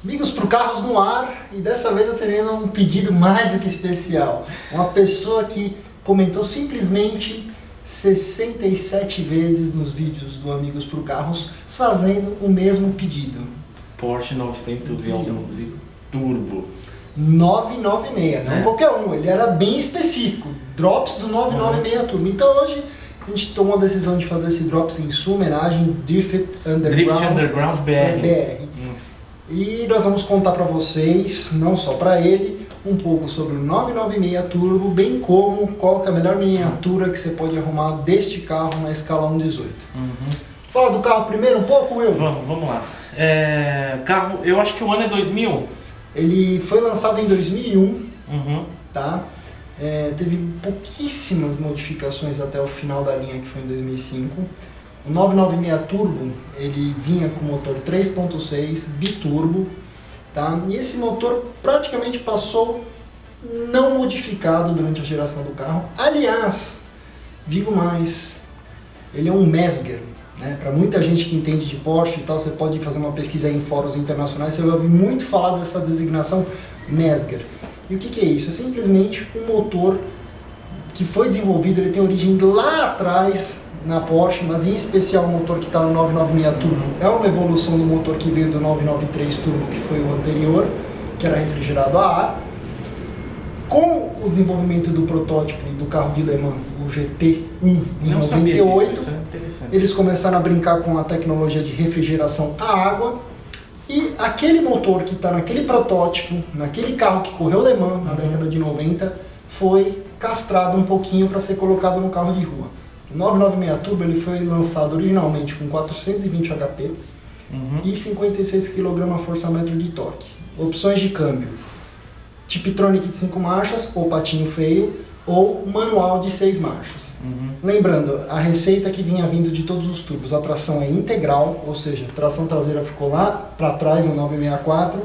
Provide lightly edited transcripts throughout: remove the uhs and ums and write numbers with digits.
Amigos pro Carros no Ar, e dessa vez eu terei um pedido mais do que especial. Uma pessoa que comentou simplesmente 67 vezes nos vídeos do Amigos pro Carros, fazendo o mesmo pedido. Porsche 911 Turbo. 996, não qualquer um, ele era bem específico, Drops do 996 Turbo. Então hoje a gente tomou a decisão de fazer esse Drops em sua homenagem, Drift Underground BR. E nós vamos contar para vocês, não só para ele, um pouco sobre o 996 Turbo, bem como qual que é a melhor miniatura que você pode arrumar deste carro na escala 1.18. Fala do carro primeiro um pouco, Will? Vamos lá. Carro, eu acho que o ano é 2000. Ele foi lançado em 2001, tá? Teve pouquíssimas modificações até o final da linha, que foi em 2005. O 996 Turbo, ele vinha com motor 3.6 biturbo, tá? E esse motor praticamente passou não modificado durante a geração do carro. Aliás, digo mais, ele é um Mezger, né? Para muita gente que entende de Porsche e tal, você pode fazer uma pesquisa aí em fóruns internacionais, você vai ouvir muito falar dessa designação Mezger. E o que é isso? É simplesmente um motor que foi desenvolvido, ele tem origem lá atrás na Porsche, mas em especial o motor que está no 996 Turbo é uma evolução do motor que veio do 993 Turbo, que foi o anterior, que era refrigerado a ar. Com o desenvolvimento do protótipo do carro de Le Mans, o GT1 em 98, eles começaram a brincar com a tecnologia de refrigeração a água, e aquele motor que está naquele protótipo, naquele carro que correu Le Mans na década de 90, foi castrado um pouquinho para ser colocado no carro de rua. O 996 Turbo ele foi lançado originalmente com 420 HP e 56 kgfm de torque. Opções de câmbio: Tiptronic de 5 marchas, ou patinho feio, ou manual de 6 marchas. Lembrando, a receita que vinha vindo de todos os turbos, a tração é integral, ou seja, a tração traseira ficou lá para trás no 964.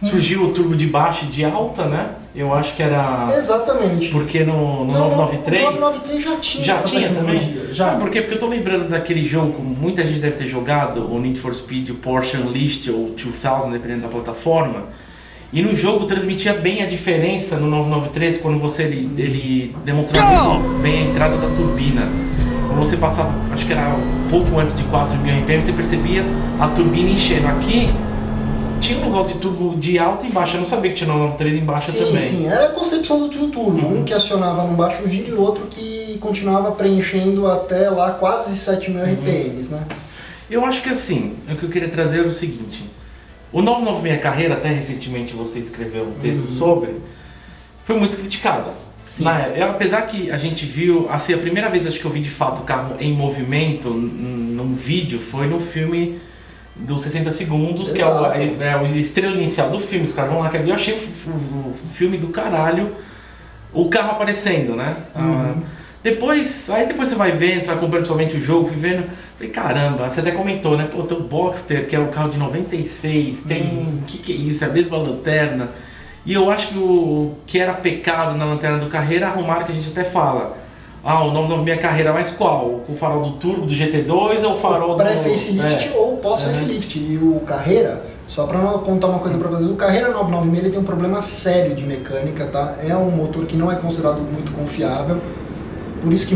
Surgiu o turbo de baixo e de alta, né? Eu acho que era... Exatamente. Porque no 993... O 993 já tinha também? Já. Por quê? Porque eu tô lembrando daquele jogo, muita gente deve ter jogado, o Need for Speed, o Porsche Unleashed ou 2000, dependendo da plataforma. E no jogo transmitia bem a diferença no 993 quando ele demonstrava muito bem a entrada da turbina. Quando você passava, acho que era um pouco antes de 4.000 RPM, você percebia a turbina enchendo. Aqui tinha um negócio de turbo de alta e baixa, eu não sabia que tinha 993 em baixa também. Sim, era a concepção do twin turbo, um que acionava no baixo giro e o outro que continuava preenchendo até lá quase 7.000 RPMs, né? Eu acho que assim, o que eu queria trazer era o seguinte: o 996 Carreira, até recentemente você escreveu um texto sobre, foi muito criticada. Sim. Apesar que a gente viu, assim, a primeira vez acho que eu vi de fato o carro em movimento num vídeo foi no filme dos 60 segundos, que é o estrela inicial do filme. Os caras vão lá, que eu achei o filme do caralho, o carro aparecendo, né? Depois você vai vendo, você vai comprando somente o jogo, fui vendo, falei, caramba, você até comentou, né? Pô, tem o Boxster, que é o carro de 96, tem, o que é isso? É a mesma lanterna. E eu acho que o que era pecado na lanterna do Carreira, arrumaram, que a gente até fala. O 996 Carreira, mas qual? O farol do Turbo, do GT2 ou o farol do... Pré-facelift ou pós-facelift. E o Carreira, só para contar uma coisa para vocês, o Carreira 996 ele tem um problema sério de mecânica, tá? É um motor que não é considerado muito confiável, por isso que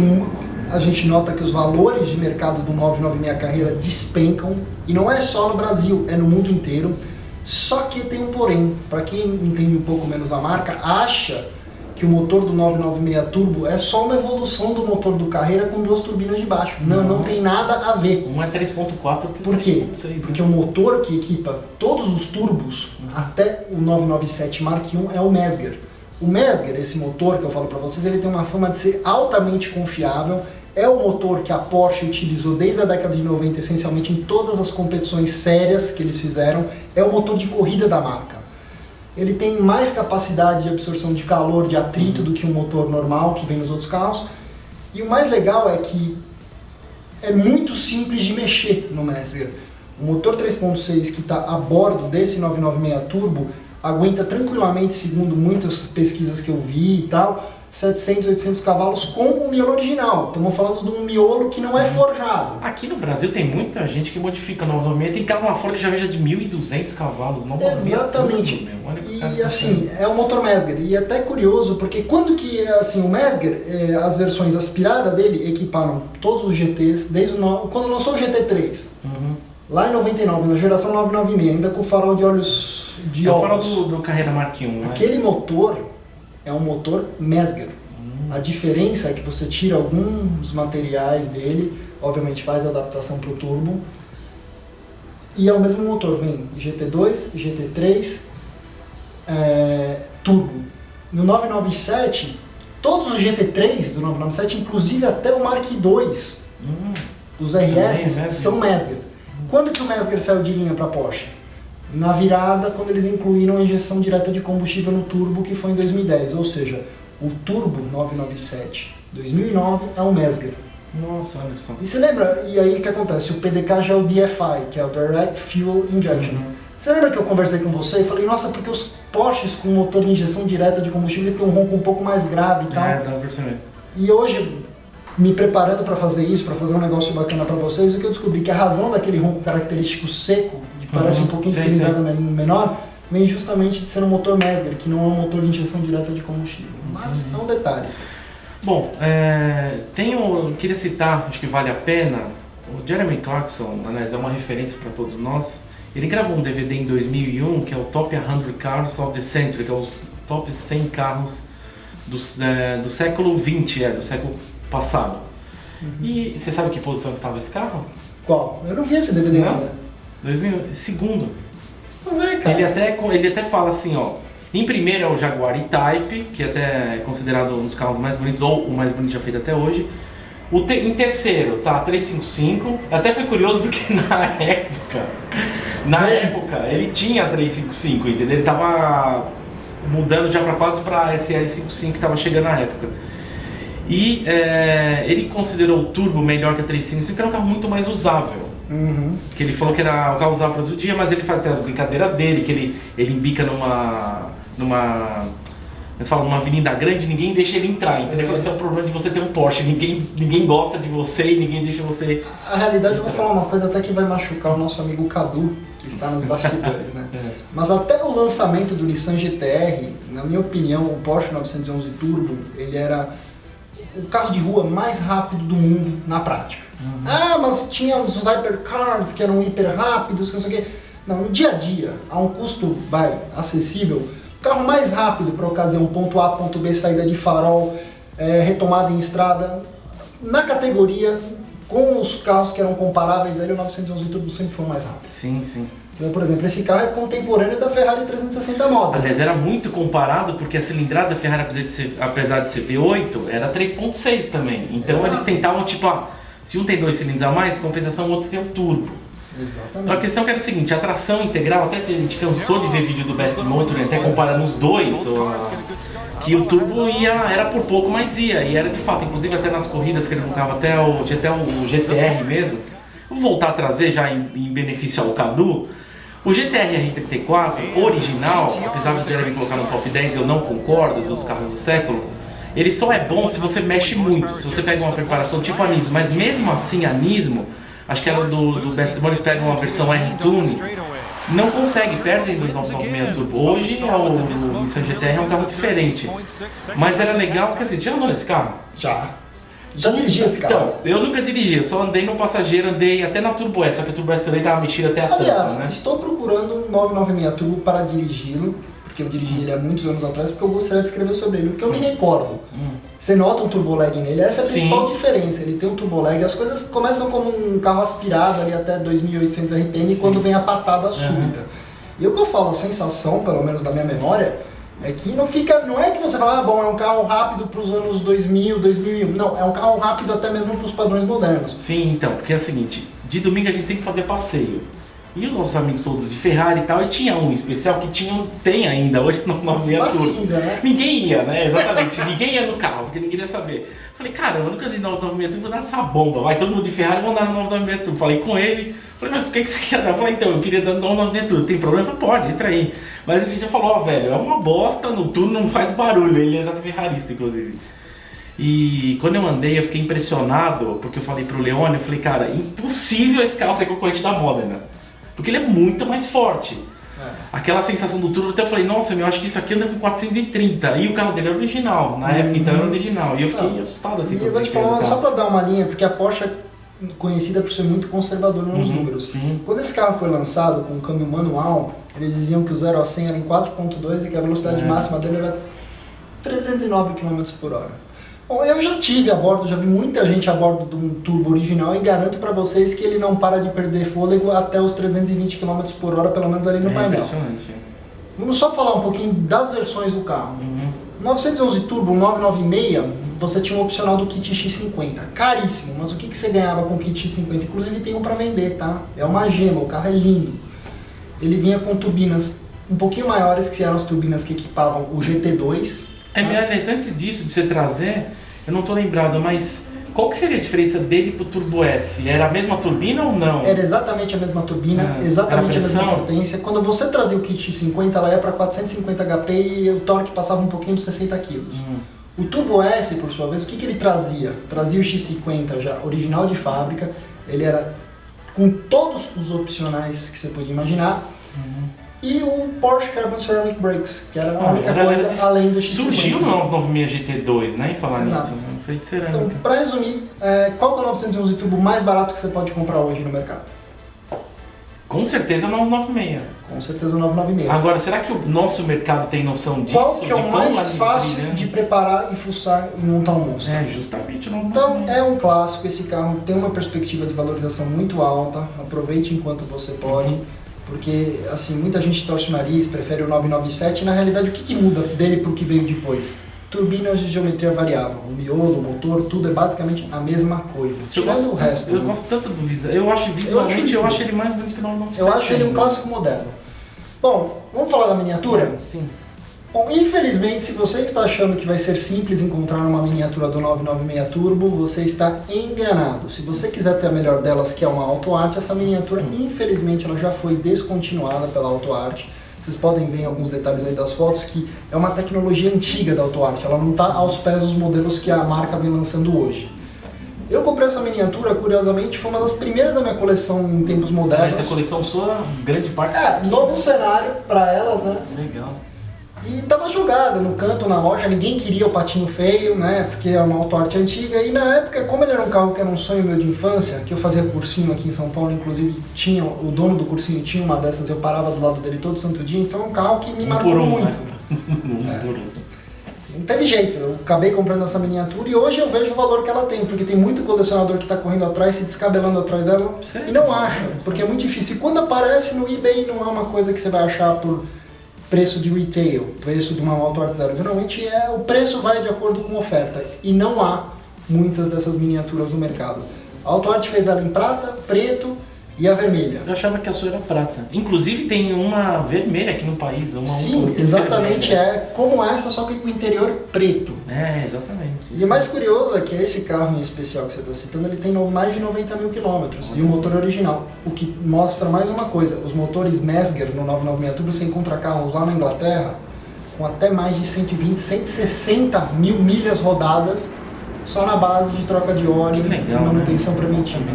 a gente nota que os valores de mercado do 996 Carreira despencam, e não é só no Brasil, é no mundo inteiro. Só que tem um porém, para quem entende um pouco menos a marca, acha que o motor do 996 Turbo é só uma evolução do motor do Carreira com duas turbinas de baixo. Não tem nada a ver. Um é 3.4, outro é 3.6. Por quê? Porque o motor que equipa todos os turbos, até o 997 Mark I, é o Mezger. O Mezger, esse motor que eu falo para vocês, ele tem uma fama de ser altamente confiável. É o motor que a Porsche utilizou desde a década de 90, essencialmente em todas as competições sérias que eles fizeram. É o motor de corrida da marca. Ele tem mais capacidade de absorção de calor, de atrito, do que um motor normal que vem nos outros carros. E o mais legal é que é muito simples de mexer no Mezger. O motor 3.6 que está a bordo desse 996 Turbo aguenta tranquilamente, segundo muitas pesquisas que eu vi e tal, 700, 800 cavalos com o miolo original. Estamos falando de um miolo que não é forjado. Aqui no Brasil tem muita gente que modifica 996, tem carro lá fora que já veja de 1.200 cavalos, 996. Exatamente. Olha que os E caras assim, é o motor Mezger. E é até curioso, porque quando que assim, o Mezger, as versões aspirada dele equiparam todos os GTs, desde quando lançou o GT3, lá em 99, na geração 996, ainda com o farol de olhos de o farol do Carrera Mark I, né? Aquele motor é um motor Mezger. A diferença é que você tira alguns materiais dele, obviamente faz a adaptação para o turbo, e é o mesmo motor, vem GT2, GT3, turbo. No 997, todos os GT3 do 997, inclusive até o Mark II, os RS, são Mezger. Quando que o Mezger saiu de linha para Porsche? Na virada, quando eles incluíram a injeção direta de combustível no turbo, que foi em 2010. Ou seja, o turbo 997 2009 é o Mezger. Nossa, olha só. E você lembra, e aí o que acontece? O PDK já é o DFI, que é o Direct Fuel Injection. Você lembra que eu conversei com você e falei, nossa, porque os Porsches com motor de injeção direta de combustível, eles têm um ronco um pouco mais grave e tal. Dá pra perceber. E hoje, me preparando para fazer isso, para fazer um negócio bacana para vocês, o que eu descobri que a razão daquele ronco característico seco, que parece um pouquinho de cilindrada menor, vem justamente de ser um motor Mezger, que não é um motor de injeção direta de combustível. Mas é um detalhe. Bom, queria citar, acho que vale a pena, o Jeremy Clarkson, aliás, é uma referência para todos nós. Ele gravou um DVD em 2001, que é o Top 100 Cars of the Century, que é os top 100 carros do século XX, do século passado. E você sabe que posição estava esse carro? Qual? Eu não vi esse DVD ainda. segundo. Mas cara. Ele até fala assim, ó. Em primeiro é o Jaguar E-Type, que até é considerado um dos carros mais bonitos, ou o mais bonito já feito até hoje. Em terceiro tá a 355. Até foi curioso porque na época ele tinha a 355, entendeu? Ele tava mudando já quase para SL55 que tava chegando na época. E ele considerou o turbo melhor que a 355, que era um carro muito mais usável. Que ele falou que era o carro usável para todo dia, mas ele faz até as brincadeiras dele, que ele embica numa avenida grande, ninguém deixa ele entrar, entendeu? Ele falou, esse é o problema de você ter um Porsche, ninguém gosta de você e ninguém deixa você... A realidade, eu vou falar uma coisa até que vai machucar o nosso amigo Cadu, que está nos bastidores, né? Mas até o lançamento do Nissan GT-R, na minha opinião, o Porsche 911 Turbo, ele era o carro de rua mais rápido do mundo na prática. Mas tinha os hypercars que eram hiper rápidos, não sei o quê. Não, no dia a dia, a um custo acessível, o carro mais rápido para ocasião ponto A, ponto B, saída de farol, retomada em estrada, na categoria, com os carros que eram comparáveis, o 911 Turbo sempre foi o mais rápido. Sim, sim. Então, por exemplo, esse carro é contemporâneo da Ferrari 360 Model. Aliás, era muito comparado porque a cilindrada da Ferrari, apesar de ser V8, era 3.6 também. Então eles tentavam, se um tem 2 cilindros a mais, compensação, o outro tem um turbo. Exatamente. Então a questão que era o seguinte, a tração integral, até a gente cansou de ver vídeo do Best Motor, até comparando os dois, que o turbo era por pouco, mas ia, e era de fato, inclusive até nas corridas que ele colocava até o GTR mesmo. Vou voltar a trazer já em benefício ao Cadu. O GTR R34 original, apesar de Jeremy colocar no top 10, eu não concordo, dos carros do século, ele só é bom se você mexe muito, se você pega uma preparação tipo a Nismo, mas mesmo assim a Nismo, acho que era do Best Motor, eles pegam uma versão R-Tune, não consegue, perdem do 996 Turbo. Hoje o Nissan GTR é um carro diferente, mas era legal porque assim, você já andou nesse carro? Já dirigi esse carro? Então, eu nunca dirigi, eu só andei no passageiro, andei até na Turbo S, só que a Turbo S que eu andei tava mexida até a tampa, né? Estou procurando um 996 Turbo para dirigi-lo, porque eu dirigi ele há muitos anos atrás, porque eu gostaria de escrever sobre ele, porque eu me recordo. Você nota um turbo lag nele, essa é a principal diferença, ele tem um turbo lag, as coisas começam como um carro aspirado ali até 2.800 RPM quando vem a patada súbita. E o que eu falo, a sensação, pelo menos da minha memória, é que não é que você fala, é um carro rápido para os anos 2000, 2001. Não, é um carro rápido até mesmo para os padrões modernos. Sim, então, porque é o seguinte, de domingo a gente sempre fazia passeio. E os nossos amigos todos de Ferrari e tal, e tinha um especial que tem ainda hoje no 966 Turbo. Cinza, né? Ninguém ia, né? Exatamente, ninguém ia no carro, porque ninguém ia saber. Falei, cara, eu nunca andei no 996 Turbo, vou dar essa bomba, vai todo mundo de Ferrari, vão andar no 996 Turbo. Falei com ele, falei, mas por que você quer dar? Falei, então, eu queria dar no 996 Turbo, tem problema? Falei, pode, entra aí. Mas ele já falou, ó, velho, é uma bosta, no turno não faz barulho, ele é exato ferrarista, inclusive. E quando eu andei, eu fiquei impressionado, porque eu falei pro Leone, eu falei, cara, impossível esse carro ser concorrente da Modena. Porque ele é muito mais forte. Aquela sensação do turbo, até eu falei, nossa, eu acho que isso aqui anda com 430. E o carro dele é original, na época então era original. E eu fiquei assustado assim. E eu vou te falar, só pra dar uma linha, porque a Porsche é conhecida por ser muito conservadora nos números. Sim. Quando esse carro foi lançado com o câmbio manual, eles diziam que o 0 a 100 era em 4.2 e que a velocidade máxima dele era 309 km por hora. Bom, eu já tive a bordo, já vi muita gente a bordo de um turbo original e garanto para vocês que ele não para de perder fôlego até os 320 km por hora, pelo menos ali no painel. Impressionante. Vamos só falar um pouquinho das versões do carro. No 911 Turbo 996, você tinha um opcional do kit X50, caríssimo, mas o que você ganhava com o kit X50? Inclusive tem um para vender, tá? É uma gema, o carro é lindo. Ele vinha com turbinas um pouquinho maiores, que eram as turbinas que equipavam o GT2. Aliás, antes disso, de você trazer, eu não tô lembrado, mas qual que seria a diferença dele pro Turbo S? Era a mesma turbina ou não? Era exatamente a mesma turbina, exatamente a mesma potência. Quando você trazia o kit 50, ela ia para 450 HP e o torque passava um pouquinho dos 60 kg. O Turbo S, por sua vez, o que ele trazia? Trazia o X50 já original de fábrica, ele era com todos os opcionais que você podia imaginar. E o Porsche Carbon Ceramic Brakes, que era a única coisa além do X50. Surgiu no 996 GT2, né? Em falar Exato. nisso, feito de cerâmica. Então, para resumir, qual que é o 911 Turbo mais barato que você pode comprar hoje no mercado? Com certeza 996. Com certeza o 996. Agora, será que o nosso mercado tem noção disso? Qual que é o mais fácil de preparar e fuçar e montar um monstro? É, justamente o 996. Então, é um clássico, esse carro tem uma perspectiva de valorização muito alta, aproveite enquanto você pode. Porque, assim, muita gente torce o nariz, prefere o 997, e na realidade o que muda dele para o que veio depois? Turbinas de geometria variável, o miolo, o motor, tudo é basicamente a mesma coisa. Tirando o resto. Eu gosto tanto do visual, eu acho visualmente, eu acho ele mais bonito que o 997. Eu acho ele um clássico moderno. Bom, vamos falar da miniatura? Sim. Bom, infelizmente, se você está achando que vai ser simples encontrar uma miniatura do 996 Turbo, você está enganado. Se você quiser ter a melhor delas, que é uma AutoArt, essa miniatura, infelizmente, ela já foi descontinuada pela AutoArt. Vocês podem ver em alguns detalhes aí das fotos que é uma tecnologia antiga da AutoArt, ela não está aos pés dos modelos que a marca vem lançando hoje. Eu comprei essa miniatura, curiosamente, foi uma das primeiras da minha coleção em tempos modernos. Mas a coleção sua, grande parte... novo cenário para elas, né? Legal. E tava jogada no canto, na loja, ninguém queria o patinho feio, né, porque é uma AutoArt antiga, e na época, como ele era um carro que era um sonho meu de infância, que eu fazia cursinho aqui em São Paulo, inclusive tinha, o dono do cursinho tinha uma dessas, eu parava do lado dele todo santo dia, então é um carro que me marcou muito. Né? Não teve jeito, eu acabei comprando essa miniatura e hoje eu vejo o valor que ela tem, porque tem muito colecionador que está correndo atrás, se descabelando atrás dela, e não acha, porque é muito difícil. E quando aparece no eBay não é uma coisa que você vai achar por preço de retail, preço de uma AutoArt zero. Geralmente o preço vai de acordo com a oferta e não há muitas dessas miniaturas no mercado. A AutoArt fez ela em prata, preto e a vermelha. Eu achava que a sua era prata. Inclusive tem uma vermelha aqui no país. Sim, exatamente, é como essa, só que com o interior preto. É, exatamente. E o mais curioso é que esse carro em especial que você está citando, ele tem mais de 90 mil quilômetros e o motor original. O que mostra mais uma coisa, os motores Mezger no 996 Turbo, você encontra carros lá na Inglaterra com até mais de 120, 160 mil milhas rodadas só na base de troca de óleo e manutenção preventiva.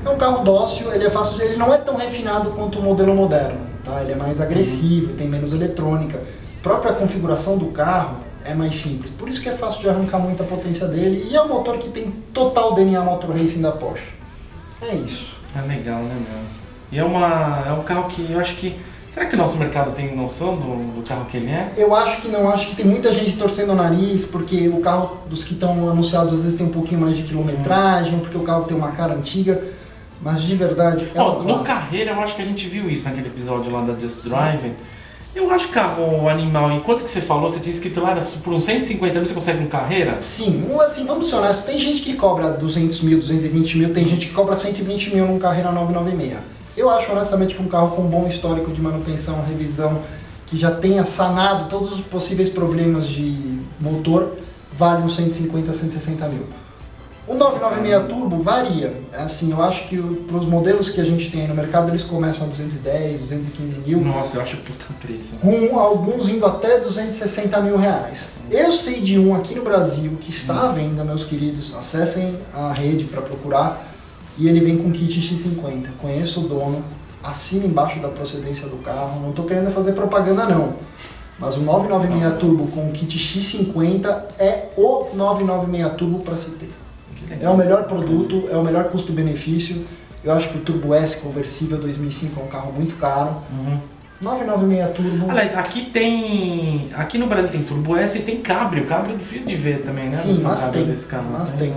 É um carro dócil, ele é fácil ele não é tão refinado quanto o modelo moderno, tá? Ele é mais agressivo, tem menos eletrônica. A própria configuração do carro é mais simples, por isso que é fácil de arrancar muita potência dele e é um motor que tem total DNA Motor Racing da Porsche. É isso. É legal, né, meu? E é um carro que eu acho que... Será que o nosso mercado tem noção do carro que ele é? Eu acho que não, acho que tem muita gente torcendo o nariz, porque o carro dos que estão anunciados às vezes tem um pouquinho mais de quilometragem, porque o carro tem uma cara antiga, mas de verdade é um no Carreira eu acho que a gente viu isso naquele episódio lá da Just Driving. Eu acho carro animal, enquanto que você falou, você tinha escrito lá, por uns 150 mil você consegue um Carreira? Sim, assim, vamos ser honestos, tem gente que cobra 200 mil, 220 mil, tem gente que cobra 120 mil num Carreira 996. Eu acho honestamente que um carro com um bom histórico de manutenção, revisão, que já tenha sanado todos os possíveis problemas de motor, vale uns 150, 160 mil. O 996 Turbo varia, assim, eu acho que para os modelos que a gente tem aí no mercado, eles começam a 210, 215 mil. Nossa, eu acho puta preço. Com alguns indo até 260 mil reais. Eu sei de um aqui no Brasil que está à venda, meus queridos, acessem a rede para procurar, e ele vem com kit X50. Conheço o dono, assina embaixo da procedência do carro, não estou querendo fazer propaganda não. Mas o 996 Turbo com o kit X50 é o 996 Turbo para se ter. É o melhor produto, é o melhor custo-benefício. Eu acho que o Turbo S conversível 2005 é um carro muito caro. 996 Turbo. Aliás, aqui no Brasil tem Turbo S e tem Cabrio. Cabrio é difícil de ver também, né? Sim, mas tem. Mas tem.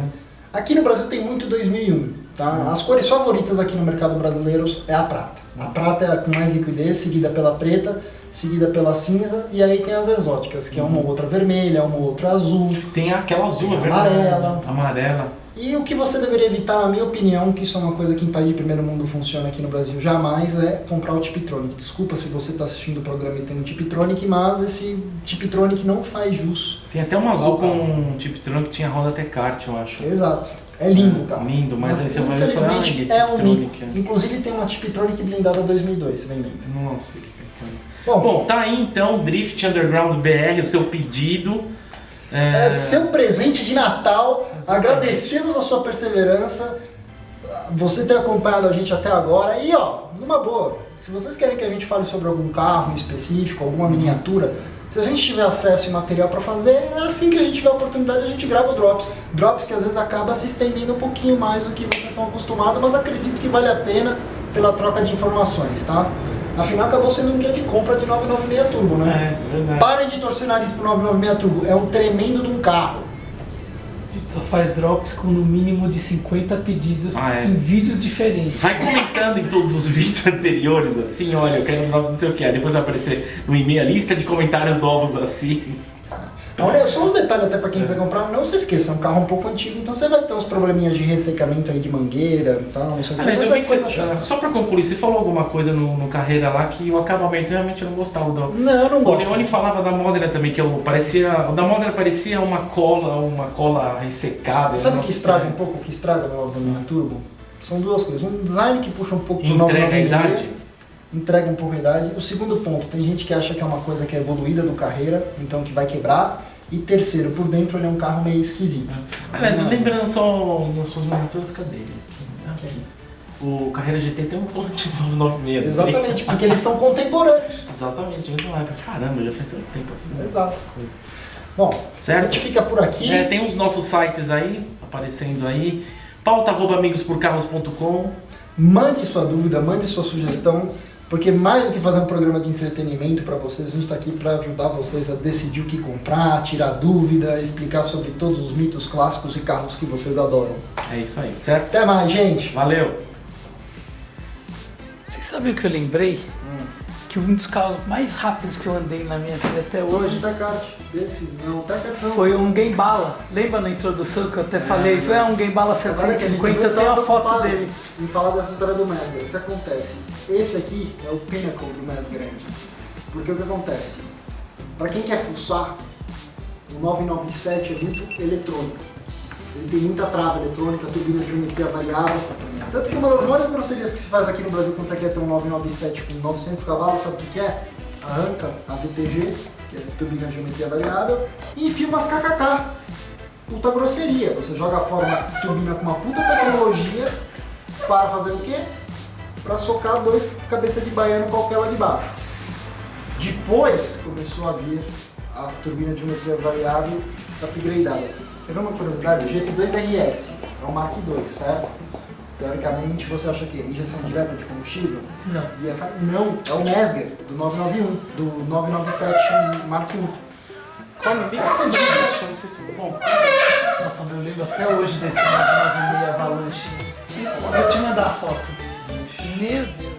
Aqui no Brasil tem muito 2001, tá? As cores favoritas aqui no mercado brasileiro é a prata. A prata é a com mais liquidez, seguida pela preta, seguida pela cinza, e aí tem as exóticas, que é uma outra vermelha, uma outra azul. Tem aquela azul, tem amarela. Amarela. E o que você deveria evitar, na minha opinião, que isso é uma coisa que em país de primeiro mundo funciona aqui no Brasil jamais, é comprar o Tiptronic. Desculpa se você está assistindo o programa e tem um Tiptronic, mas esse Tiptronic não faz jus. Tem até um azul com um Tiptronic que tinha roda até kart, eu acho. Exato. É lindo, cara. Lindo, mas esse infelizmente é um mico. Inclusive tem uma Tiptronic blindada 2002 vendendo. Nossa, que pecado. Bom, tá aí então, Drift Underground BR, o seu pedido. É seu presente de Natal. Exatamente. Agradecemos a sua perseverança, você ter acompanhado a gente até agora. E ó, numa boa, se vocês querem que a gente fale sobre algum carro em específico, alguma miniatura, se a gente tiver acesso e material para fazer, é assim que a gente tiver a oportunidade, a gente grava o Drops. Drops que às vezes acaba se estendendo um pouquinho mais do que vocês estão acostumados, mas acredito que vale a pena pela troca de informações, tá? Afinal, acabou sendo um guia de compra de 996 Turbo, né? É verdade. Parem de torcer nariz pro 996 Turbo, é um tremendo de um carro. A gente só faz drops com no mínimo de 50 pedidos em vídeos diferentes. Vai comentando em todos os vídeos anteriores, assim, olha, eu quero drops não sei o que. Aí depois vai aparecer no e-mail a lista de comentários novos, assim. Olha, só um detalhe até para quem quiser comprar, não se esqueça, é um carro um pouco antigo, então você vai ter uns probleminhas de ressecamento aí de mangueira e tal, isso aqui. Aliás, eu vi coisa chata. Só para concluir, você falou alguma coisa no Carreira lá que o acabamento realmente eu não gostava do... Não, eu não gosto. O Leone falava da Modena também, que o da Modena parecia uma cola ressecada. Sabe o que estraga um pouco, o que estraga no 996 Turbo? São duas coisas, um design que puxa um pouco pro 996, entrega um pouco a idade. O segundo ponto, tem gente que acha que é uma coisa que é evoluída do Carreira, então que vai quebrar. E terceiro, por dentro ele é um carro meio esquisito. Aliás, lembrando só nas suas monitoras, cadê ele? Aqui. O Carreira GT tem um ponto de 996. Exatamente, porque eles são contemporâneos. Exatamente, mesmo época. Caramba, já faz tanto tempo assim. Exato. Coisa. Bom, certo? A gente fica por aqui. Tem os nossos sites aí, aparecendo aí. pauta@amigosporcarros.com. Mande sua dúvida, mande sua sugestão, porque mais do que fazer um programa de entretenimento para vocês, a gente está aqui para ajudar vocês a decidir o que comprar, tirar dúvida, explicar sobre todos os mitos clássicos e carros que vocês adoram. É isso aí, certo? Até mais, gente! Valeu! Vocês sabem o que eu lembrei? Que um dos carros mais rápidos que eu andei na minha vida até hoje foi um Gembala. Lembra na introdução que eu até falei? Foi um Gembala 750, eu tenho a foto dele. E falar dessa história do Mesger. O que acontece? Esse aqui é o pinnacle do Mesger. Porque o que acontece? Para quem quer fuçar, o 997 é muito eletrônico. Ele tem muita trava eletrônica, turbina de geometria variável. Tanto que uma das maiores grosserias que se faz aqui no Brasil quando você quer ter um 997 com 900 cavalos, sabe o que é? Arranca a VTG, que é a turbina de geometria variável, e enfia umas KKK. Puta grosseria. Você joga fora uma turbina com uma puta tecnologia para fazer o quê? Para socar dois cabeças de baiano qualquer lá de baixo. Depois começou a vir a turbina de geometria variável upgradeada. Quer ver uma curiosidade? O GT2RS é o Mark II, certo? Teoricamente você acha que é injeção direta de combustível? Não. Não, é o Mesger, do 991, do 997 Mark I. Qual bem fundido, não sei se foi bom. Nossa, eu lembro até hoje desse 996 Avalanche. Vou te mandar a foto. Meu Deus.